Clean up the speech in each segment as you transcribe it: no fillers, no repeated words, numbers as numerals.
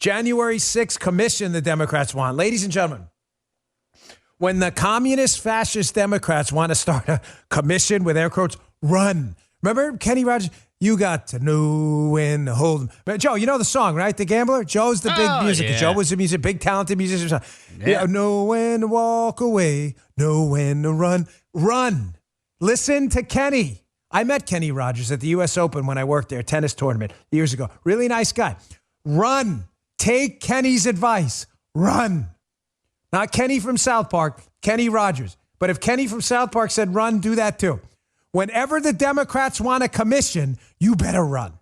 January 6th commission the Democrats want. Ladies and gentlemen, when the communist fascist Democrats want to start a commission with air quotes, run. Remember Kenny Rogers? You got to know when to hold them. Joe, you know the song, right? The Gambler? Joe's the big music. Yeah. Joe was a music, big talented musician. Yeah. Know when to walk away, know when to run. Run. Listen to Kenny. I met Kenny Rogers at the U.S. Open when I worked there, tennis tournament years ago. Really nice guy. Run. Take Kenny's advice. Run. Not Kenny from South Park, Kenny Rogers. But if Kenny from South Park said run, do that too. Whenever the Democrats want a commission, you better run.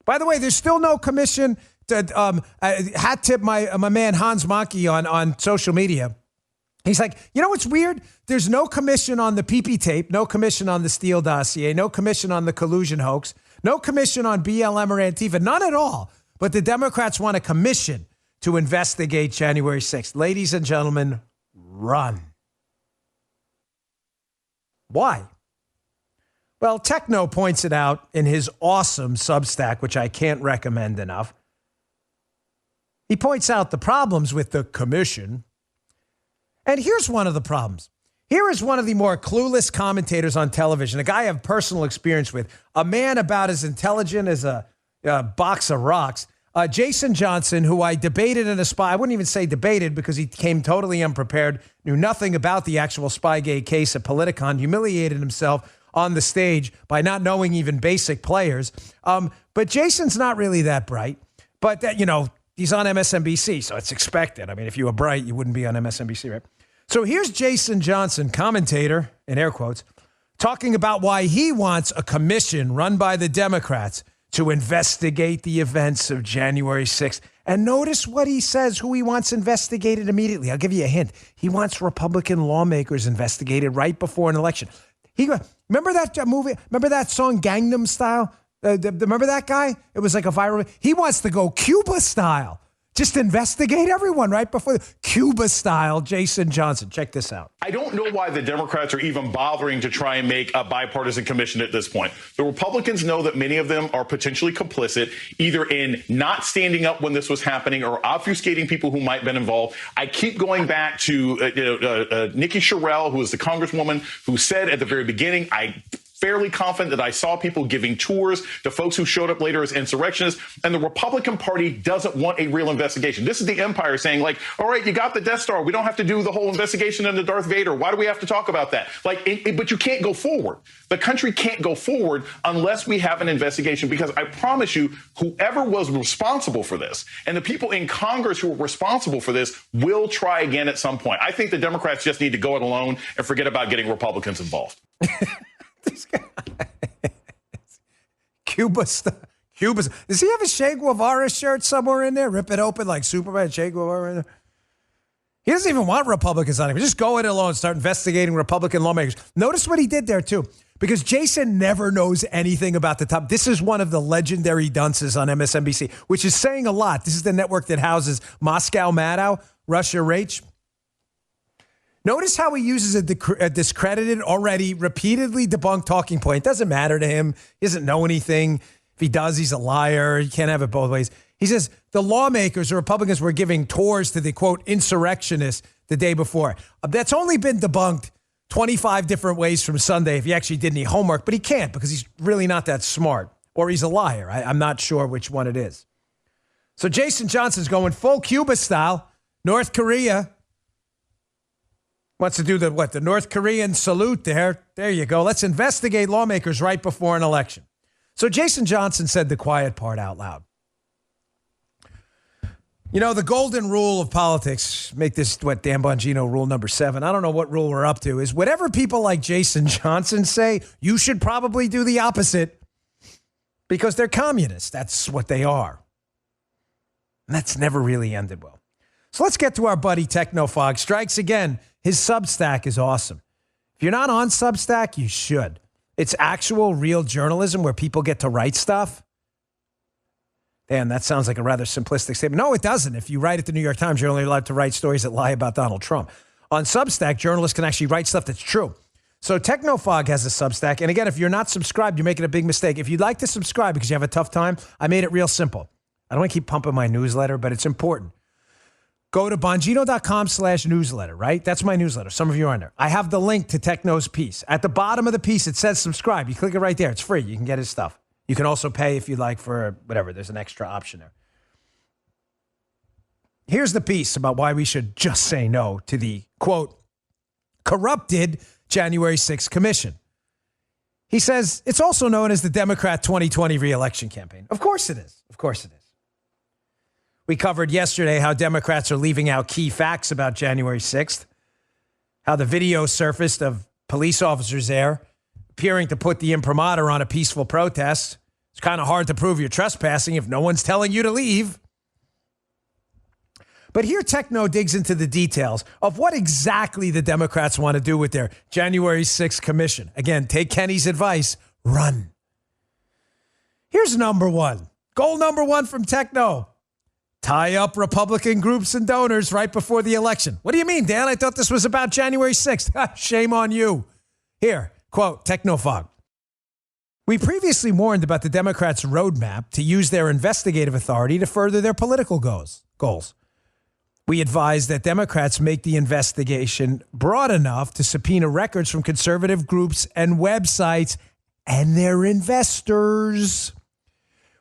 By the way, there's still no commission. Hat tip my man Hans Monkey on social media. He's like, you know what's weird? There's no commission on the PP tape, no commission on the Steele dossier, no commission on the collusion hoax, no commission on BLM or Antifa, none at all. But the Democrats want a commission to investigate January 6th. Ladies and gentlemen, run. Why? Well, Techno points it out in his awesome Substack, which I can't recommend enough. He points out the problems with the commission. And here's one of the problems. Here is one of the more clueless commentators on television, a guy I have personal experience with, a man about as intelligent as a box of rocks, Jason Johnson, who I debated in a spy. I wouldn't even say debated because he came totally unprepared, knew nothing about the actual Spygate case at Politicon, humiliated himself on the stage by not knowing even basic players. But Jason's not really that bright. But, he's on MSNBC, so it's expected. I mean, if you were bright, you wouldn't be on MSNBC, right? So here's Jason Johnson, commentator, in air quotes, talking about why he wants a commission run by the Democrats to investigate the events of January 6th. And notice what he says, who he wants investigated immediately. I'll give you a hint. He wants Republican lawmakers investigated right before an election. Remember that movie? Remember that song Gangnam Style? Remember that guy? It was like a viral. He wants to go Cuba style. Just investigate everyone right before Cuba style. Jason Johnson. Check this out. I don't know why the Democrats are even bothering to try and make a bipartisan commission at this point. The Republicans know that many of them are potentially complicit, either in not standing up when this was happening or obfuscating people who might have been involved. I keep going back to Nikki Sherrill, who is the congresswoman who said at the very beginning, fairly confident that I saw people giving tours to folks who showed up later as insurrectionists, and the Republican Party doesn't want a real investigation. This is the empire saying, like, all right, you got the Death Star. We don't have to do the whole investigation into Darth Vader. Why do we have to talk about that? But you can't go forward. The country can't go forward unless we have an investigation, because I promise you, whoever was responsible for this and the people in Congress who are responsible for this will try again at some point. I think the Democrats just need to go it alone and forget about getting Republicans involved. This guy. Cuba. Does he have a Che Guevara shirt somewhere in there? Rip it open like Superman, Che Guevara in there? He doesn't even want Republicans on him. Just go it alone, start investigating Republican lawmakers. Notice what he did there, too, because Jason never knows anything about the top. This is one of the legendary dunces on MSNBC, which is saying a lot. This is the network that houses Moscow Maddow, Russia Rach. Notice how he uses a discredited, already repeatedly debunked talking point. It doesn't matter to him. He doesn't know anything. If he does, he's a liar. You can't have it both ways. He says the lawmakers, the Republicans, were giving tours to the, quote, insurrectionists the day before. That's only been debunked 25 different ways from Sunday if he actually did any homework, but he can't because he's really not that smart, or he's a liar. I'm not sure which one it is. So Jason Johnson's going full Cuba style. North Korea wants to do the North Korean salute there. There you go. Let's investigate lawmakers right before an election. So Jason Johnson said the quiet part out loud. You know, the golden rule of politics, make this Dan Bongino rule number 7. I don't know what rule we're up to, is whatever people like Jason Johnson say, you should probably do the opposite because they're communists. That's what they are. And that's never really ended well. So let's get to our buddy Technofog. Strikes again. His Substack is awesome. If you're not on Substack, you should. It's actual real journalism where people get to write stuff. Dan, that sounds like a rather simplistic statement. No, it doesn't. If you write at the New York Times, you're only allowed to write stories that lie about Donald Trump. On Substack, journalists can actually write stuff that's true. So Technofog has a Substack. And again, if you're not subscribed, you're making a big mistake. If you'd like to subscribe because you have a tough time, I made it real simple. I don't want to keep pumping my newsletter, but it's important. Go to bongino.com/newsletter, right? That's my newsletter. Some of you are on there. I have the link to Techno's piece. At the bottom of the piece, it says subscribe. You click it right there. It's free. You can get his stuff. You can also pay if you like for whatever. There's an extra option there. Here's the piece about why we should just say no to the, quote, corrupted January 6th commission. He says it's also known as the Democrat 2020 reelection campaign. Of course it is. Of course it is. We covered yesterday how Democrats are leaving out key facts about January 6th, how the video surfaced of police officers there appearing to put the imprimatur on a peaceful protest. It's kind of hard to prove you're trespassing if no one's telling you to leave. But here Techno digs into the details of what exactly the Democrats want to do with their January 6th commission. Again, take Kenny's advice, run. Here's number one. Goal number one from Techno. Tie up Republican groups and donors right before the election. What do you mean, Dan? I thought this was about January 6th. Shame on you. Here, quote, Technofog. We previously warned about the Democrats' roadmap to use their investigative authority to further their political goals. We advised that Democrats make the investigation broad enough to subpoena records from conservative groups and websites and their investors.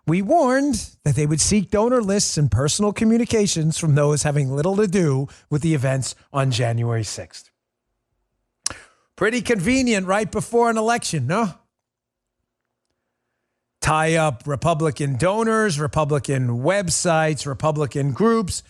We warned that they would seek donor lists and personal communications from those having little to do with the events on January 6th. Pretty convenient right before an election, no? Tie up Republican donors, Republican websites, Republican groups,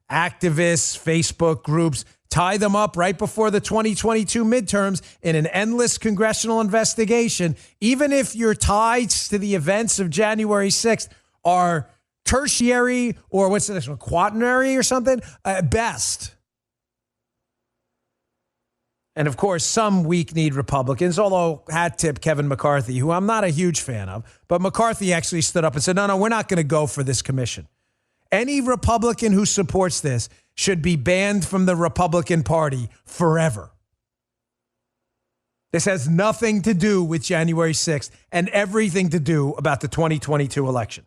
activists, Facebook groups, tie them up right before the 2022 midterms in an endless congressional investigation, even if your ties to the events of January 6th are tertiary or what's the next one, quaternary or something, at best. And of course, some weak-kneed Republicans, although hat tip Kevin McCarthy, who I'm not a huge fan of, but McCarthy actually stood up and said, no, we're not going to go for this commission. Any Republican who supports this should be banned from the Republican Party forever. This has nothing to do with January 6th and everything to do about the 2022 election.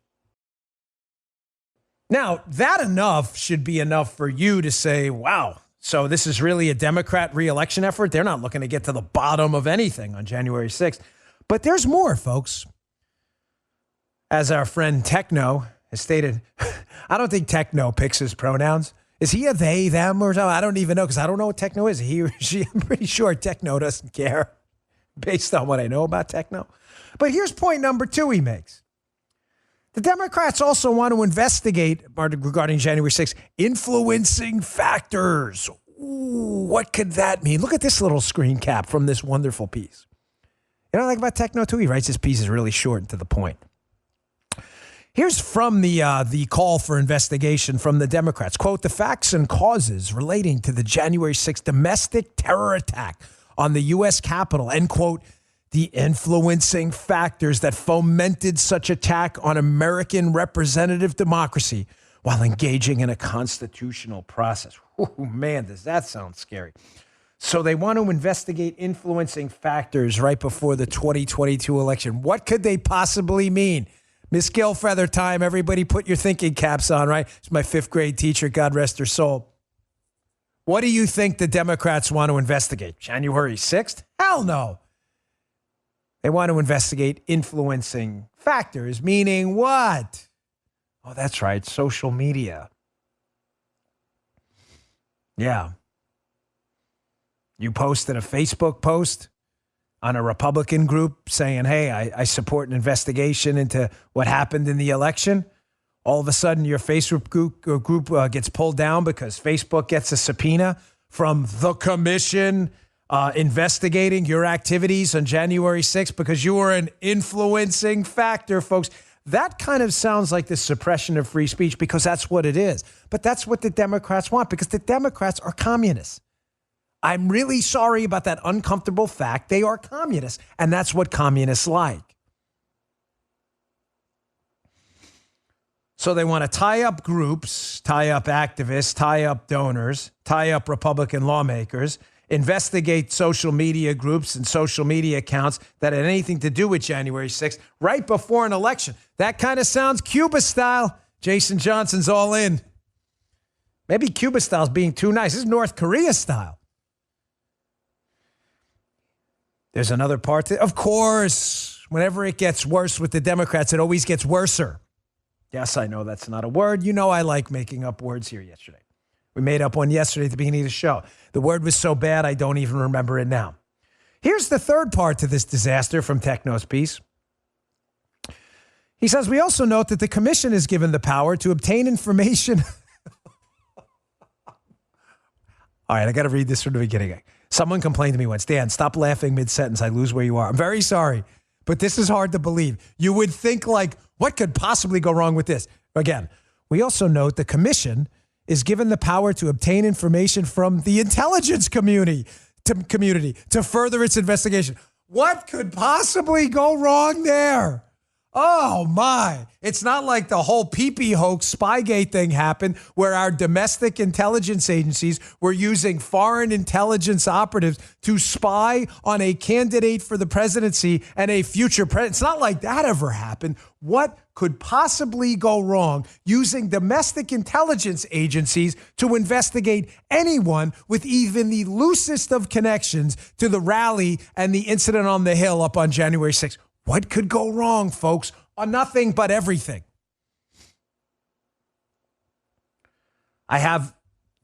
Now, that enough should be enough for you to say, wow, so this is really a Democrat re-election effort? They're not looking to get to the bottom of anything on January 6th. But there's more, folks. As our friend Techno has stated, I don't think Techno picks his pronouns. Is he a they, them, or something? I don't even know because I don't know what Techno is. He or she, I'm pretty sure Techno doesn't care based on what I know about Techno. But here's point number two he makes. The Democrats also want to investigate, regarding January 6th, influencing factors. Ooh, what could that mean? Look at this little screen cap from this wonderful piece. You know what I like about Techno, too? He writes his pieces really short and to the point. Here's from the call for investigation from the Democrats. Quote, the facts and causes relating to the January 6th domestic terror attack on the U.S. Capitol, end quote, the influencing factors that fomented such attack on American representative democracy while engaging in a constitutional process. Oh, man, does that sound scary. So they want to investigate influencing factors right before the 2022 election. What could they possibly mean? Miss Gilfeather time, everybody put your thinking caps on, right? It's my fifth grade teacher, God rest her soul. What do you think the Democrats want to investigate? January 6th? Hell no. They want to investigate influencing factors, meaning what? Oh, that's right, social media. Yeah. You posted a Facebook post on a Republican group saying, hey, I support an investigation into what happened in the election. All of a sudden, your Facebook group gets pulled down because Facebook gets a subpoena from the commission investigating your activities on January 6th because you were an influencing factor, folks. That kind of sounds like the suppression of free speech because that's what it is. But that's what the Democrats want because the Democrats are communists. I'm really sorry about that uncomfortable fact. They are communists, and that's what communists like. So they want to tie up groups, tie up activists, tie up donors, tie up Republican lawmakers, investigate social media groups and social media accounts that had anything to do with January 6th right before an election. That kind of sounds Cuba style. Jason Johnson's all in. Maybe Cuba style's being too nice. This is North Korea style. There's another part of course, whenever it gets worse with the Democrats, it always gets worser. Yes, I know that's not a word. You know I like making up words here yesterday. We made up one yesterday at the beginning of the show. The word was so bad, I don't even remember it now. Here's the third part to this disaster from Techno's piece. He says, we also note that the commission is given the power to obtain information. All right, I got to read this from the beginning. Someone complained to me once, Dan, stop laughing mid-sentence. I lose where you are. I'm very sorry, but this is hard to believe. You would think like, what could possibly go wrong with this? Again, we also note the commission is given the power to obtain information from the intelligence community to further its investigation. What could possibly go wrong there? Oh, my. It's not like the whole pee-pee hoax Spygate thing happened where our domestic intelligence agencies were using foreign intelligence operatives to spy on a candidate for the presidency and a future president. It's not like that ever happened. What could possibly go wrong using domestic intelligence agencies to investigate anyone with even the loosest of connections to the rally and the incident on the Hill up on January 6th? What could go wrong, folks? Nothing but everything.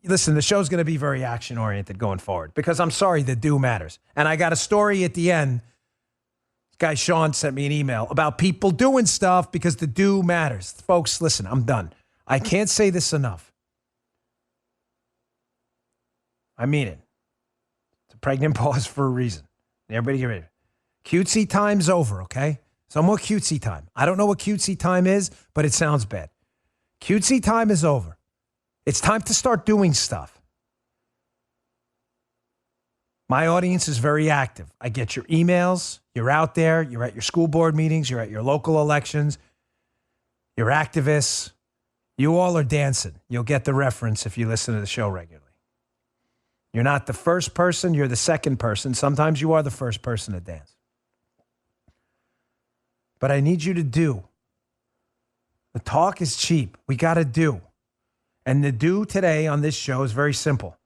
Listen, the show's going to be very action-oriented going forward because I'm sorry, the do matters. And I got a story at the end. This guy Sean sent me an email about people doing stuff because the do matters. Folks, listen, I'm done. I can't say this enough. I mean it. It's a pregnant pause for a reason. Everybody get ready. Cutesy time's over, okay? So more cutesy time. I don't know what cutesy time is, but it sounds bad. Cutesy time is over. It's time to start doing stuff. My audience is very active. I get your emails. You're out there. You're at your school board meetings. You're at your local elections. You're activists. You all are dancing. You'll get the reference if you listen to the show regularly. You're not the first person. You're the second person. Sometimes you are the first person to dance. But I need you to do. The talk is cheap. We got to do. And the do today on this show is very simple.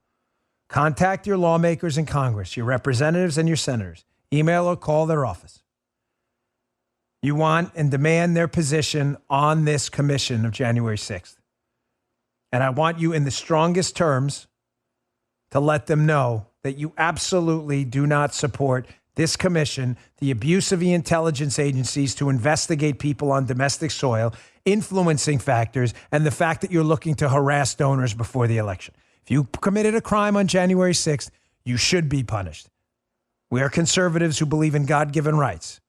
Contact your lawmakers in Congress, your representatives and your senators. Email or call their office. You want and demand their position on this commission of January 6th. And I want you in the strongest terms to let them know that you absolutely do not support this commission, the abuse of the intelligence agencies to investigate people on domestic soil, influencing factors, and the fact that you're looking to harass donors before the election. If you committed a crime on January 6th, you should be punished. We are conservatives who believe in God-given rights.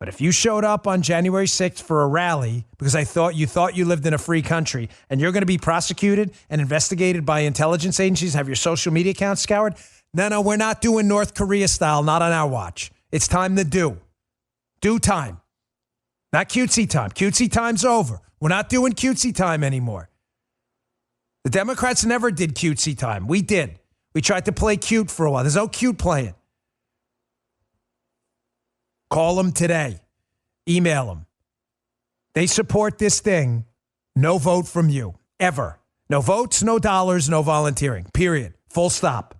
But if you showed up on January 6th for a rally because you thought you lived in a free country and you're going to be prosecuted and investigated by intelligence agencies, have your social media accounts scoured, no, we're not doing North Korea style, not on our watch. It's time to do. Do time. Not cutesy time. Cutesy time's over. We're not doing cutesy time anymore. The Democrats never did cutesy time. We did. We tried to play cute for a while. There's no cute playing. Call them today. Email them. They support this thing. No vote from you. Ever. No votes, no dollars, no volunteering. Period. Full stop.